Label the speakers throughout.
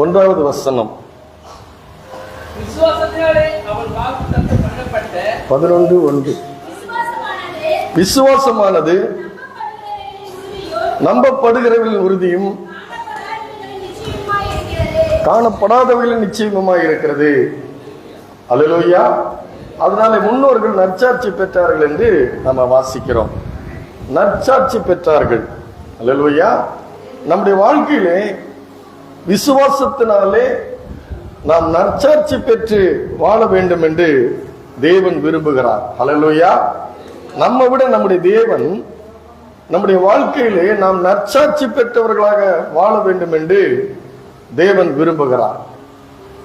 Speaker 1: ஒன்றாவது வசனம் 11:1. விசுவாசமானது நம்பப்படுகிறவர்களின் உறுதியும் காணப்படாதவர்களின் நிச்சயமுமாய் இருக்கிறது. அல்லேலூயா. அதனால முன்னோர்கள் நற்சாட்சி பெற்றார்கள் என்று நம்ம வாசிக்கிறோம். நற்சாட்சி பெற்றார்கள். அல்லேலூயா. நம்முடைய வாழ்க்கையிலே விசுவாசத்தினாலே நாம் நற்சாட்சி பெற்று வாழ வேண்டும் என்று தேவன் விரும்புகிறார். அல்லேலூயா. நம்ம விட நம்முடைய தேவன் நம்முடைய வாழ்க்கையிலே நாம் நற்சாட்சி பெற்றவர்களாக வாழ வேண்டும் என்று தேவன் விரும்புகிறார்.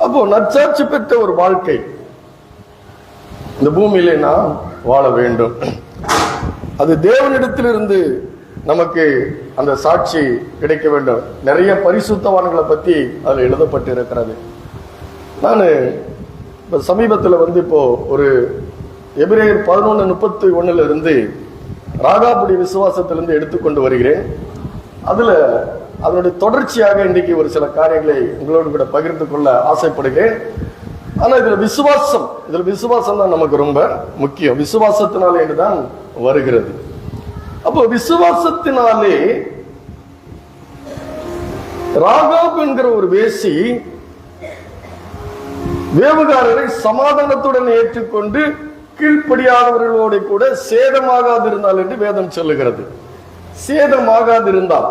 Speaker 1: அப்போ நற்சாட்சி பெற்ற ஒரு வாழ்க்கை இந்த பூமியிலே நாம் வாழ வேண்டும். அது தேவனிடத்திலிருந்து நமக்கு அந்த சாட்சி கிடைக்க வேண்டும். நிறைய பரிசுத்தவான்களை பத்தி அதில் எழுதப்பட்டு இருக்கிறது. நான் இப்ப சமீபத்தில் இப்போ ஒரு எபிரேயர் 11:31 இருந்து ராகாபுடி விசுவாசத்திலிருந்து எடுத்துக்கொண்டு வருகிறேன். அதுல அதனுடைய தொடர்ச்சியாக இன்றைக்கு ஒரு சில காரியங்களை உங்களோடு கூட பகிர்ந்து கொள்ள ஆசைப்படுகிறேன். ஆனா இதுல விசுவாசம் தான் நமக்கு ரொம்ப முக்கியம். விசுவாசத்தினாலே என்றுதான் வருகிறது. அப்போ விசுவாசத்தினாலே ராகாப் என்கிற ஒரு வேசி வேவுகாரரை சமாதானத்துடன் ஏற்றுக்கொண்டு கீழ்ப்படியாதவர்களோடு கூட சேதமாகாதிருந்தால் என்று வேதம் சொல்லுகிறது. சேதமாகாதிருந்தால்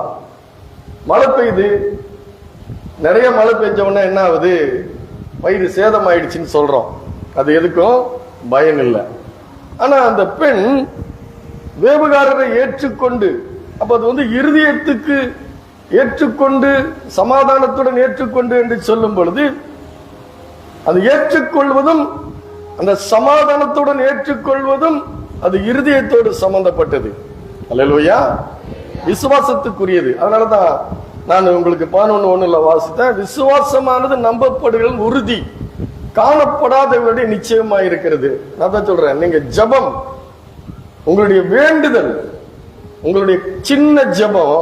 Speaker 1: மழை பெய்யுது, நிறைய மழை பெஞ்சவொன்னா என்ன ஆகுது, பயிர் சேதமாயிடுச்சுன்னு சொல்றோம். அது எதுக்கும் பயம் இல்லை. ஆனா அந்த பெண் வேவுகாரரை ஏற்றுக்கொண்டு, அப்ப அது இருதயத்துக்கு ஏற்றுக்கொண்டு சமாதானத்துடன் ஏற்றுக்கொண்டு என்று சொல்லும் பொழுது அது ஏற்றுக்கொள்வதும் அந்த சமாதானத்துடன் ஏற்றுக்கொள்வதும் அது இருதயத்தோடு சம்பந்தப்பட்டது. அல்லேலூயா. விசுவாசத்துக்குரியது. அதனாலதான் நான் உங்களுக்கு 11:1 வாசித்தேன். விசுவாசமானது நம்பப்படுகிற உறுதி காணப்படாதவர்களுடைய நிச்சயமாய் இருக்கிறது. நான் தான் சொல்றேன், நீங்க ஜெபம், உங்களுடைய வேண்டுதல், உங்களுடைய சின்ன ஜெபம்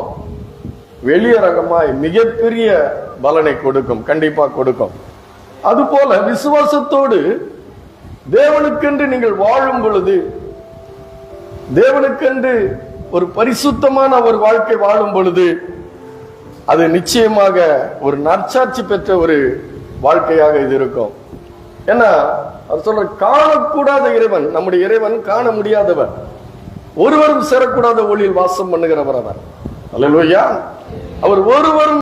Speaker 1: வெளியரங்கமாய் மிகப்பெரிய பலனை கொடுக்கும், கண்டிப்பா கொடுக்கும். அதுபோல விசுவாசத்தோடு தேவனுக்கென்று நீங்கள் வாழும் பொழுது, தேவனுக்கென்று ஒரு பரிசுத்தமான ஒரு வாழ்க்கை வாழும் பொழுது அது நிச்சயமாக ஒரு நற்சாட்சி பெற்ற ஒரு வாழ்க்கையாக இது இருக்கும். ஏன்னா அது சொல்ற, காணக்கூடாத இறைவன், நம்முடைய இறைவன் காண முடியாதவர், ஒருவரும் சேரக்கூடாத ஒளியில் வாசம் பண்ணுகிறவர் அவர். அல்லேலூயா. அவர் ஒருவரும்